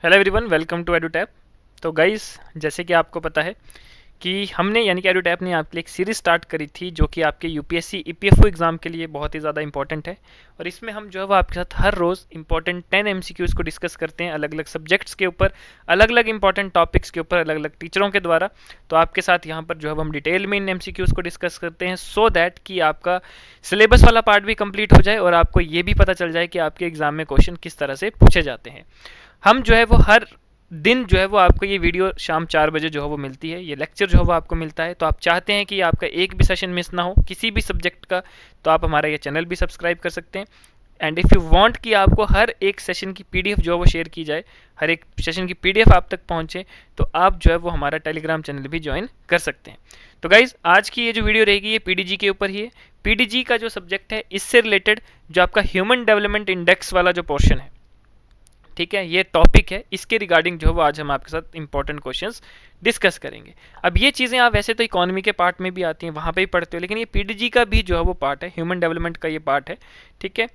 Hello everyone, welcome to EduTap. तो guys, जैसे कि आपको पता है कि हमने यानी कि एडुटैप ने आपके लिए एक सीरीज़ स्टार्ट करी थी जो कि आपके यूपीएससी ईपीएफओ एग्ज़ाम के लिए बहुत ही ज़्यादा इंपॉर्टेंट है। और इसमें हम जो है वो आपके साथ हर रोज़ इंपॉर्टेंट 10 एमसीक्यूज़ को डिस्कस करते हैं, अलग अलग सब्जेक्ट्स के ऊपर, अलग अलग इंपॉर्टेंट टॉपिक्स के ऊपर, अलग अलग टीचरों के द्वारा। तो आपके साथ यहाँ पर जो है वो हम डिटेल में इन एमसीक्यूज़ को डिस्कस करते हैं सो दैट कि आपका सिलेबस वाला पार्ट भी कंप्लीट हो जाए और आपको ये भी पता चल जाए कि आपके एग्ज़ाम में क्वेश्चन किस तरह से पूछे जाते हैं। हम जो है वो हर दिन जो है वो आपको ये वीडियो शाम 4 बजे जो है वो मिलती है, ये लेक्चर जो है वो आपको मिलता है। तो आप चाहते हैं कि आपका एक भी सेशन मिस ना हो किसी भी सब्जेक्ट का, तो आप हमारा ये चैनल भी सब्सक्राइब कर सकते हैं। एंड इफ़ यू वांट कि आपको हर एक सेशन की पीडीएफ जो है वो शेयर की जाए, हर एक सेशन की पीडीएफ आप तक पहुंचे, तो आप जो है वो हमारा टेलीग्राम चैनल भी ज्वाइन कर सकते हैं। तो गाइज, आज की ये जो वीडियो रहेगी ये पीडीजी के ऊपर ही है। पीडीजी का जो सब्जेक्ट है, इससे रिलेटेड जो आपका ह्यूमन डेवलपमेंट इंडेक्स वाला जो पोर्शन है, ठीक है, ये टॉपिक है, इसके रिगार्डिंग जो है वो आज हम आपके साथ इंपॉर्टेंट क्वेश्चंस डिस्कस करेंगे। अब ये चीज़ें आप वैसे तो इकोनॉमी के पार्ट में भी आती हैं, वहाँ पे ही पढ़ते हो, लेकिन ये पीडीजी का भी जो है वो पार्ट है, ह्यूमन डेवलपमेंट का ये पार्ट है, ठीक है।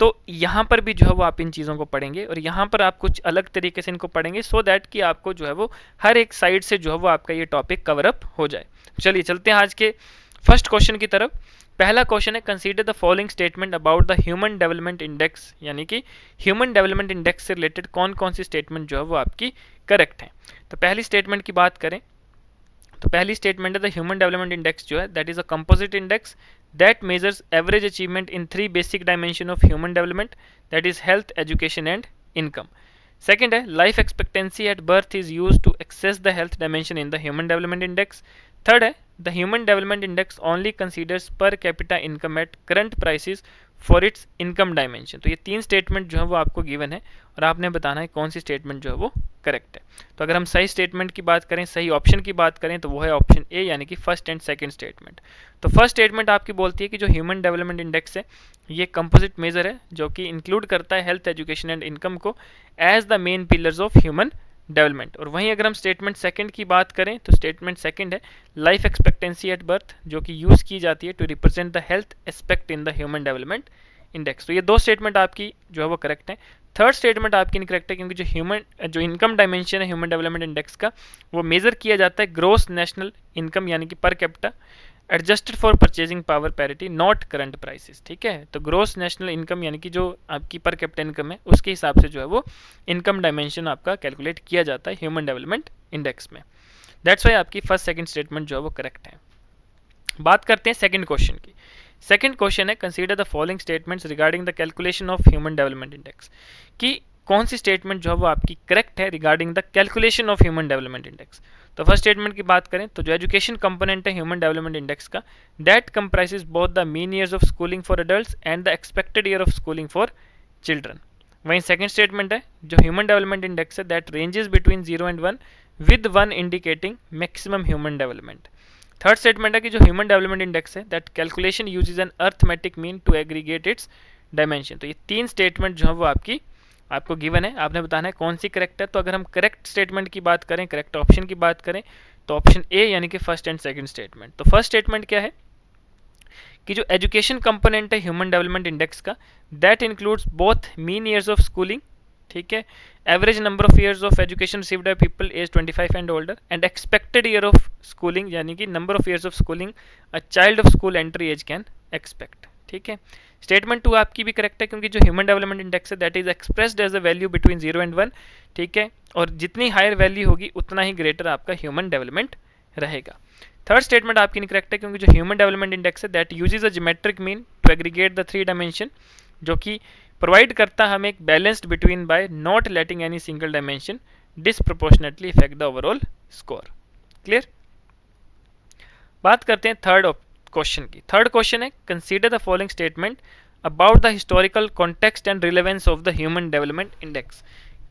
तो यहाँ पर भी जो है वो आप इन चीज़ों को पढ़ेंगे और यहाँ पर आप कुछ अलग तरीके से इनको पढ़ेंगे सो दैट कि आपको जो है वो हर एक साइड से जो है वो आपका ये टॉपिक कवर अप हो जाए। चलिए चलते हैं आज के फर्स्ट क्वेश्चन की तरफ। पहला क्वेश्चन है, consider the following statement about the human development index, यानी कि ह्यूमन डेवलपमेंट इंडेक्स से रिलेटेड कौन कौन सी स्टेटमेंट जो है वो आपकी करेक्ट है। तो पहली स्टेटमेंट की बात करें तो पहली स्टेटमेंट है, द ह्यूमन डेवलपमेंट इंडेक्स जो है that is a composite index that measures average achievement in 3 basic dimension of human development, that is health, education and income. Second है, life expectancy at birth is use to access the health dimension in the human development index. Third है, the human development index only considers per capita income at current prices for its income dimension. तो ये 3 statement जो है वो आपको given है और आपने बताना है कौन सी स्टेटमेंट जो है वो करेक्ट है। तो अगर हम सही स्टेटमेंट की बात करें, सही ऑप्शन की बात करें, तो वो है ऑप्शन ए, यानी कि फर्स्ट एंड सेकंड स्टेटमेंट। तो फर्स्ट स्टेटमेंट आपकी बोलती है कि जो ह्यूमन डेवलपमेंट इंडेक्स है ये कंपोजिट मेजर है जो कि इंक्लूड करता है हेल्थ, एजुकेशन एंड इनकम को as the main pillars of human development. और वहीं अगर हम स्टेटमेंट सेकंड की बात करें तो स्टेटमेंट सेकंड है, लाइफ एक्सपेक्टेंसी एट बर्थ, जो कि यूज़ की जाती है to represent the health aspect in the human development index. तो ये 2 स्टेटमेंट आपकी जो है वो करेक्ट है। थर्ड स्टेटमेंट आपकी इनकरेक्ट है क्योंकि जो इनकम डायमेंशन है ह्यूमन डेवलपमेंट इंडेक्स का, वो मेजर किया जाता है ग्रोस नेशनल इनकम यानी कि per capita adjusted for purchasing power parity not current prices, ठीक है। तो ग्रोस नेशनल इनकम यानी कि जो आपकी पर कैपिटा इनकम है उसके हिसाब से जो है वो इनकम डायमेंशन आपका कैलकुलेट किया जाता है ह्यूमन डेवलपमेंट इंडेक्स में। दैट्स वाई आपकी फर्स्ट सेकंड स्टेटमेंट जो है वो करेक्ट है। बात करते हैं सेकंड क्वेश्चन की। सेकंड क्वेश्चन है, consider the following statements regarding the calculation of human development index, कि कौन सी स्टेटमेंट जो है वो आपकी करेक्ट है regarding the calculation of human development index. तो फर्स्ट स्टेटमेंट की बात करें तो जो एजुकेशन कंपोनेंट है ह्यूमन डेवलपमेंट इंडेक्स का, that comprises both the mean years of schooling for adults and the expected year of schooling for children. वहीं second statement है, जो ह्यूमन डेवलपमेंट इंडेक्स है that ranges between 0 and 1 with 1 indicating maximum human development. Third statement है कि जो human development index है that calculation uses an arithmetic mean to aggregate its dimension. तो ये 3 स्टेटमेंट जो है वो आपको गिवन है, आपने बताना है कौन सी करेक्ट है। तो अगर हम करेक्ट स्टेटमेंट की बात करें, करेक्ट ऑप्शन की बात करें, तो ऑप्शन ए यानी कि फर्स्ट एंड सेकंड स्टेटमेंट। तो फर्स्ट स्टेटमेंट क्या है कि जो एजुकेशन कंपोनेंट है ह्यूमन डेवलपमेंट इंडेक्स का, that includes both mean years of schooling, ठीक है, average number of years of education received by people age 25 and older and expected year of schooling, यानी कि number of years of schooling a child of school entry age can expect, ठीक है। Statement 2 आपकी भी correct है क्योंकि जो human development index है that is expressed as a value between 0 and 1, ठीक है, और जितनी हायर वैल्यू होगी उतना ही ग्रेटर आपका ह्यूमन डेवलपमेंट रहेगा। थर्ड स्टेटमेंट आपकी इनकरेक्ट है क्योंकि जो ह्यूमन डेवलपमेंट इंडेक्स है that uses a geometric mean to aggregate the 3 dimension, जो कि प्रोवाइड करता है हमें एक balanced between by not letting any single dimension disproportionately effect the overall score. Clear. बात करते हैं थर्ड क्वेश्चन की। थर्ड क्वेश्चन है, consider the following statement about the historical context and relevance of the human development index,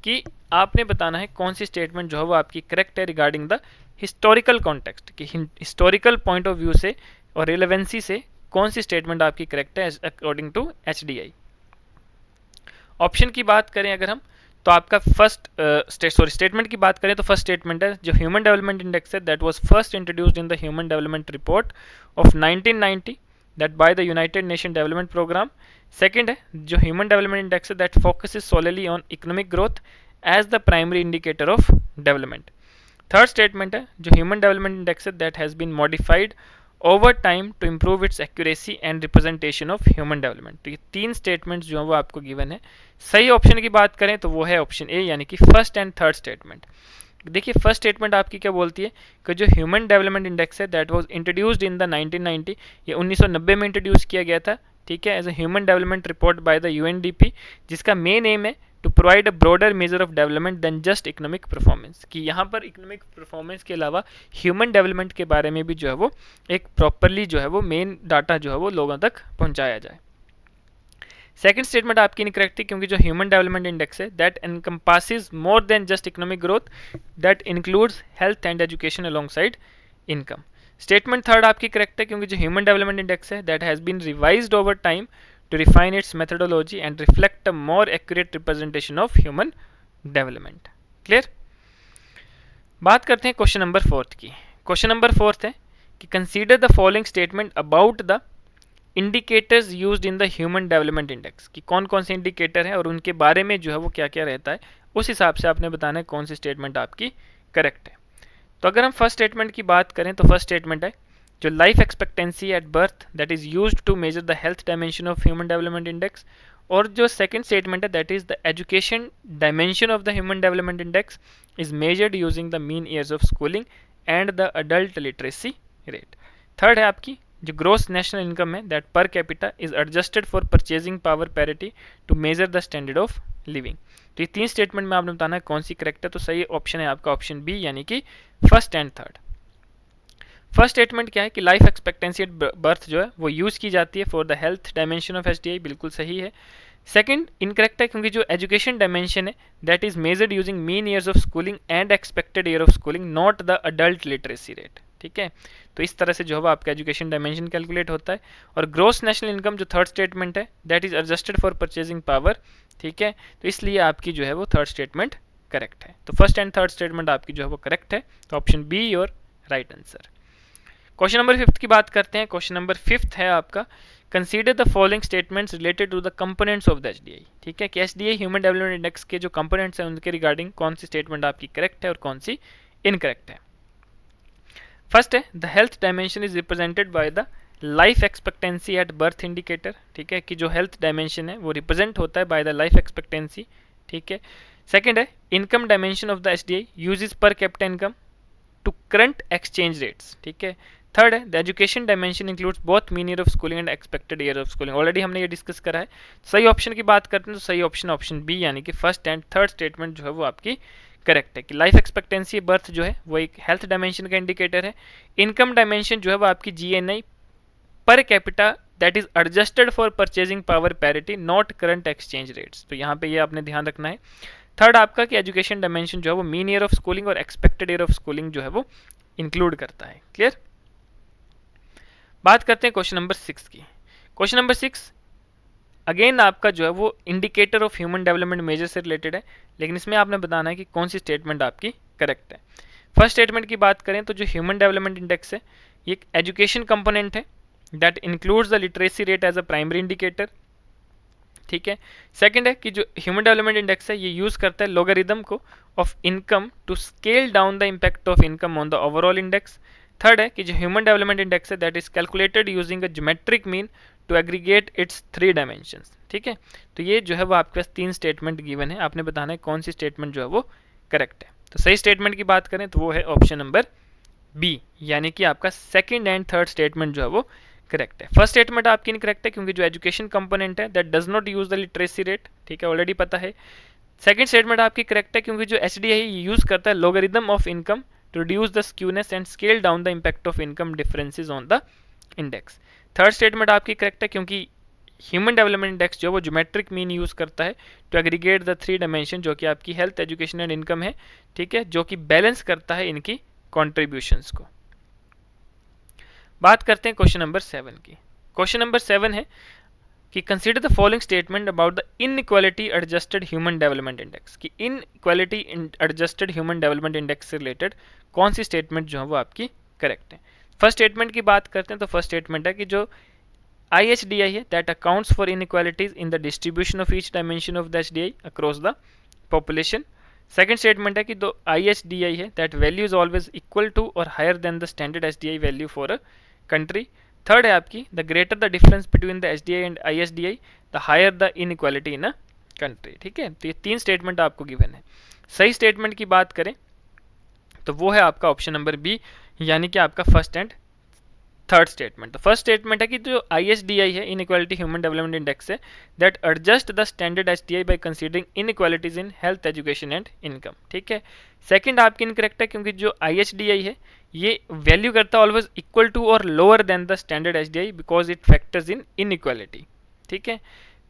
कि आपने बताना है कौन सी स्टेटमेंट जो है वो आपकी करेक्ट है रिगार्डिंग द हिस्टोरिकल कॉन्टेक्स्ट, कि हिस्टोरिकल पॉइंट ऑफ व्यू से और रिलेवेंसी से कौन सी स्टेटमेंट आपकी करेक्ट है अकॉर्डिंग टू HDI। ऑप्शन की बात करें अगर हम, तो आपका फर्स्ट स्टेटमेंट की बात करें तो फर्स्ट स्टेटमेंट है, जो ह्यूमन डेवलपमेंट इंडेक्स है that was first introduced in the human development report of 1990 that by the United Nation Development Program. Second है, जो ह्यूमन डेवलपमेंट इंडेक्स है that focuses solely on economic growth as the primary indicator of development. Third statement है जो human development index है that has been modified over time to improve its accuracy and representation of human development. तो ये तीन statements जो है वो आपको गिवन है। सही ऑप्शन की बात करें तो वो है ऑप्शन ए, यानी कि फर्स्ट एंड थर्ड स्टेटमेंट। देखिए फर्स्ट स्टेटमेंट आपकी क्या बोलती है कि जो ह्यूमन डेवलपमेंट इंडेक्स है that was introduced in the 1990, ये 1990 में इंट्रोड्यूस किया गया था, ठीक है, as a human development report by the UNDP, जिसका मेन एम है to provide a broader measure of development than just economic performance, कि यहाँ पर इकोनॉमिक परफॉर्मेंस के अलावा ह्यूमन डेवलपमेंट के बारे में भी जो है वो एक प्रॉपरली जो है वो मेन डाटा जो है वो लोगों तक पहुँचाया जाए। सेकंड स्टेटमेंट आपकी इनकरेक्ट थी क्योंकि जो ह्यूमन डेवलपमेंट इंडेक्स है that encompasses more than just economic growth, that includes health and education alongside income. Statement third आपकी करेक्ट है क्योंकि जो ह्यूमन डेवलपमेंट इंडेक्स है that has been revised over time to refine its methodology and reflect a more accurate representation of human development। Clear. बात करते हैं question number fourth की। Question number fourth है कि consider the following statement about the indicators used in the human development index, कि कौन कौन से इंडिकेटर हैं और उनके बारे में जो है वो क्या क्या रहता है, उस हिसाब से आपने बताना है कौन सी स्टेटमेंट आपकी करेक्ट है। तो अगर हम फर्स्ट स्टेटमेंट की बात करें तो फर्स्ट स्टेटमेंट है जो life expectancy at birth that is used to measure the health dimension of human development index, और जो सेकंड स्टेटमेंट है that is the education dimension of the human development index is measured using the mean years of schooling and the adult literacy rate. Third है आपकी जो gross national income है that per capita is adjusted for purchasing power parity to measure the standard of living. तो ये तीन statement में आपने बताना है कौन सी करेक्ट है, तो सही ऑप्शन है आपका ऑप्शन बी, यानी कि first and third. First statement क्या है कि लाइफ एक्सपेक्टेंसी एट बर्थ जो है वो यूज़ की जाती है for the health dimension of SDI, बिल्कुल सही है। सेकंड इनकरेक्ट है क्योंकि जो एजुकेशन डायमेंशन है that is measured using mean years of schooling and expected year of schooling not the adult literacy rate, ठीक है। तो इस तरह से जो है आपका एजुकेशन डायमेंशन कैलकुलेट होता है। और ग्रोस नेशनल इनकम जो थर्ड स्टेटमेंट है that is adjusted for purchasing power, ठीक है, तो इसलिए आपकी जो है वो थर्ड स्टेटमेंट करेक्ट है। तो फर्स्ट एंड थर्ड स्टेटमेंट आपकी जो है वो करेक्ट है, तो option B your right answer. Question number fifth की बात करते हैं। क्वेश्चन नंबर फिफ्थ है आपका consider the following statements related to the components of the HDI, ठीक है, कि एचडीआई ह्यूमन डेवलपमेंट इंडेक्स के जो कंपोनेंट्स हैं उनके रिगार्डिंग कौन सी स्टेटमेंट आपकी करेक्ट है और कौन सी इनकरेक्ट है। फर्स्ट है the health dimension is represented by the life expectancy at birth indicator, ठीक है, कि जो हेल्थ डायमेंशन है वो रिप्रेजेंट होता है बाय द लाइफ एक्सपेक्टेंसी, ठीक है। सेकंड है income dimension of the HDI uses per capita income to current exchange rates, ठीक है। थर्ड है the education dimension includes both mean year of schooling and expected year of schooling, already हमने ये discuss करा है। सही option की बात करते हैं तो सही ऑप्शन ऑप्शन बी, यानी कि फर्स्ट एंड थर्ड स्टेटमेंट जो है वो आपकी करेक्ट है कि लाइफ एक्सपेक्टेंसी बर्थ जो है वो एक हेल्थ डायमेंशन का इंडिकेटर है। इनकम डायमेंशन जो है वो आपकी GNI per capita that is adjusted for purchasing power parity not current exchange rates, तो यहाँ पे ये आपने ध्यान रखना है। थर्ड आपका कि एजुकेशन डायमेंशन जो है वो मीन ईयर ऑफ स्कूलिंग और एक्सपेक्टेड ईयर ऑफ स्कूलिंग जो है वो इंक्लूड करता है। क्लियर। बात करते हैं क्वेश्चन नंबर 6 की। क्वेश्चन नंबर 6 अगेन आपका जो है वो indicator of human development measure से रिलेटेड है, लेकिन इसमें आपने बताना है कि कौन सी स्टेटमेंट आपकी करेक्ट है। फर्स्ट स्टेटमेंट की बात करें तो जो ह्यूमन डेवलपमेंट इंडेक्स है ये एक एजुकेशन कंपोनेंट है that includes the literacy rate as a primary indicator, ठीक है। सेकंड है कि जो ह्यूमन डेवलपमेंट इंडेक्स है ये यूज करता है लोगारिदम को of income to scale down the impact of income on the overall index. Third है कि जो ह्यूमन डेवलपमेंट इंडेक्स है that is calculated using a geometric mean to aggregate its 3 dimensions, ठीक है। तो ये जो है वो आपके पास 3 स्टेटमेंट गिवन है, आपने बताना है कौन सी स्टेटमेंट जो है वो करेक्ट है। तो सही स्टेटमेंट की बात करें तो वो है ऑप्शन नंबर बी, यानी कि आपका सेकंड एंड थर्ड स्टेटमेंट जो है वो करेक्ट है। फर्स्ट स्टेटमेंट आपकी इनकरेक्ट है क्योंकि जो एजुकेशन कंपोनेंट है that does not use the literacy rate, ठीक है, ऑलरेडी पता है। सेकंड स्टेटमेंट आपकी करेक्ट है क्योंकि जो एचडीआई यूज करता है logarithm of income to reduce the skewness and scale down the impact of income differences on the index। Third statement आपकी करेक्ट है क्योंकि ह्यूमन डेवलपमेंट इंडेक्स जो है वो ज्योमेट्रिक मीन यूज करता है टू एग्रीगेट द 3 डायमेंशन जो कि आपकी हेल्थ एजुकेशन एंड इनकम है, ठीक है, जो कि बैलेंस करता है इनकी कॉन्ट्रीब्यूशंस को। बात करते हैं क्वेश्चन नंबर 7 की। क्वेश्चन नंबर 7 है कि consider the following statement about the inequality adjusted human development index, कि inequality adjusted human development index से रिलेटेड कौन सी स्टेटमेंट जो है वो आपकी करेक्ट है। फर्स्ट स्टेटमेंट की बात करते हैं तो फर्स्ट स्टेटमेंट है कि जो IHDI है that accounts for inequalities in the distribution of each dimension of the HDI across the population. Second statement है कि दो ISDI है that value is always equal to और higher than the standard SDI value for a country. Third है आपकी the greater the difference between the SDI and ISDI the higher the inequality in a country. ठीक है, तो ये 3 statement आपको given है। सही स्टेटमेंट की बात करें तो वो है आपका ऑप्शन नंबर बी, यानी कि आपका फर्स्ट एंड थर्ड स्टेटमेंट। तो फर्स्ट स्टेटमेंट है कि जो ISDI है इनइक्वालिटी ह्यूमन डेवलपमेंट इंडेक्स है that adjust the standard SDI by considering inequalities in health, education and income. ठीक है, सेकंड आपकी इनकरेक्ट है क्योंकि जो ISDI है ये वैल्यू करता है ऑलवेज इक्वल टू और lower than the standard SDI because it factors in inequality. ठीक है,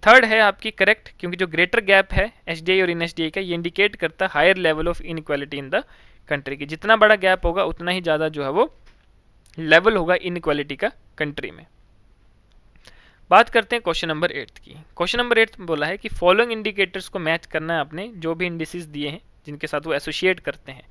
थर्ड है आपकी करेक्ट क्योंकि जो ग्रेटर गैप है SDI और INSDI का ये इंडिकेट करता है higher level of inequality in the country की। जितना बड़ा गैप होगा उतना ही ज़्यादा जो है वो लेवल होगा इनइक्वालिटी का कंट्री में। बात करते हैं क्वेश्चन नंबर 8 की। क्वेश्चन नंबर 8 में बोला है कि फॉलोइंग इंडिकेटर्स को मैच करना है आपने, जो भी इंडिसेस दिए हैं जिनके साथ वो एसोसिएट करते हैं।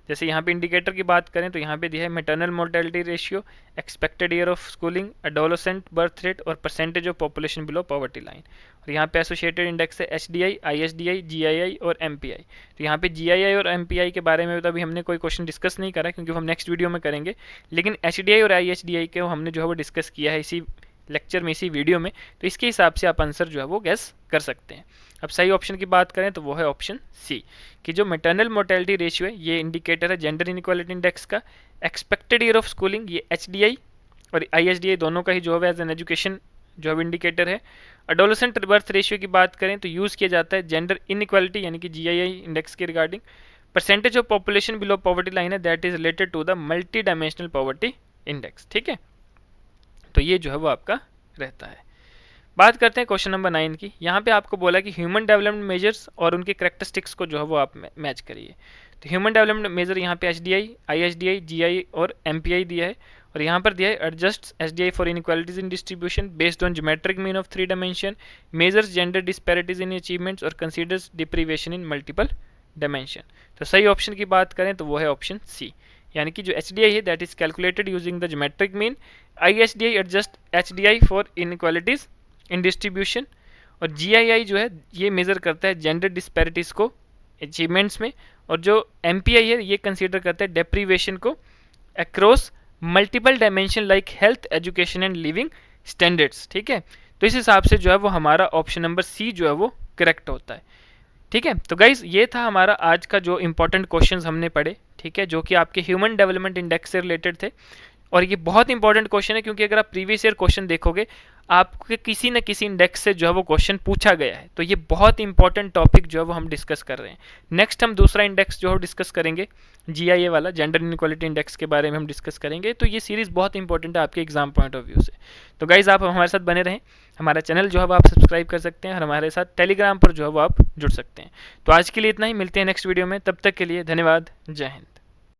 जैसे यहाँ पे इंडिकेटर की बात करें तो यहाँ पे दिया है maternal mortality ratio, expected year of schooling, adolescent birth rate और percentage of population below poverty line. और यहाँ पे एसोसिएटेड इंडेक्स है HDI, ISDI, GII और MPI। तो यहाँ पे GII और MPI के बारे में तो अभी हमने कोई क्वेश्चन डिस्कस नहीं करा क्योंकि हम नेक्स्ट वीडियो में करेंगे, लेकिन HDI और ISDI के हमने जो है वो डिस्कस किया है इसी लेक्चर में, इसी वीडियो में। तो इसके हिसाब से आप आंसर जो है वो गैस कर सकते हैं। अब सही ऑप्शन की बात करें तो वो है ऑप्शन सी कि जो मैटरनल मोर्टेलिटी रेशियो है ये इंडिकेटर है जेंडर इनइक्वालिटी इंडेक्स का। एक्सपेक्टेड ईयर ऑफ स्कूलिंग ये HDI और ISDI दोनों का ही जो है एज एन एजुकेशन जो है इंडिकेटर है। एडोलेसेंट बर्थ रेशियो की बात करें तो यूज़ किया जाता है जेंडर इनइक्वालिटी यानी कि GII इंडेक्स के regarding. Percentage of population below poverty line है that is related to the multidimensional poverty index. ठीक है, तो ये जो है वो आपका रहता है। बात करते हैं क्वेश्चन नंबर 9 की। यहाँ पे आपको बोला कि ह्यूमन डेवलपमेंट मेजर्स और उनके करेक्टरिस्टिक्स को जो है वो आप मैच करिए। तो ह्यूमन डेवलपमेंट मेजर यहाँ पे HDI, ISDI, GI और MPI दिया है। और यहाँ पर दिया है adjust SDI for inequalities in distribution based on geometric mean of 3 dimension, measures gender disparities in achievements और considers deprivation in multiple dimension. तो सही ऑप्शन की बात करें तो वो है ऑप्शन सी, यानी कि जो HDI है that is calculated using the geometric mean, ISDI adjust HDI for inequalities in distribution और GII जो है ये मेज़र करता है जेंडर डिस्पैरिटीज़ को अचीवमेंट्स में, और जो MPI है ये कंसीडर करता है डेप्रीवेशन को across multiple dimension like health, education and living standards. ठीक है, तो इस हिसाब से जो है वो हमारा ऑप्शन नंबर सी जो है वो करेक्ट होता है। ठीक है, तो गाइज ये था हमारा आज का जो इंपॉर्टेंट क्वेश्चंस हमने पढ़े। ठीक है, जो कि आपके ह्यूमन डेवलपमेंट इंडेक्स से रिलेटेड थे। और ये बहुत इंपॉर्टेंट क्वेश्चन है क्योंकि अगर आप प्रीवियस ईयर क्वेश्चन देखोगे आपके किसी न किसी इंडेक्स से जो है वो क्वेश्चन पूछा गया है। तो ये बहुत इंपॉर्टेंट टॉपिक जो है वो हम डिस्कस कर रहे हैं। नेक्स्ट हम दूसरा इंडेक्स जो है डिस्कस करेंगे, GIA वाला जेंडर इनइक्वालिटी इंडेक्स के बारे में हम डिस्कस करेंगे। तो ये सीरीज़ बहुत इंपॉर्टेंट है आपके एग्जाम पॉइंट ऑफ व्यू से। तो गाइज आप हमारे साथ बने रहें, हमारा चैनल जो है वो आप सब्सक्राइब कर सकते हैं और हमारे साथ टेलीग्राम पर जो है वो आप जुड़ सकते हैं। तो आज के लिए इतना ही, मिलते हैं नेक्स्ट वीडियो में, तब तक के लिए धन्यवाद, जय हिंद।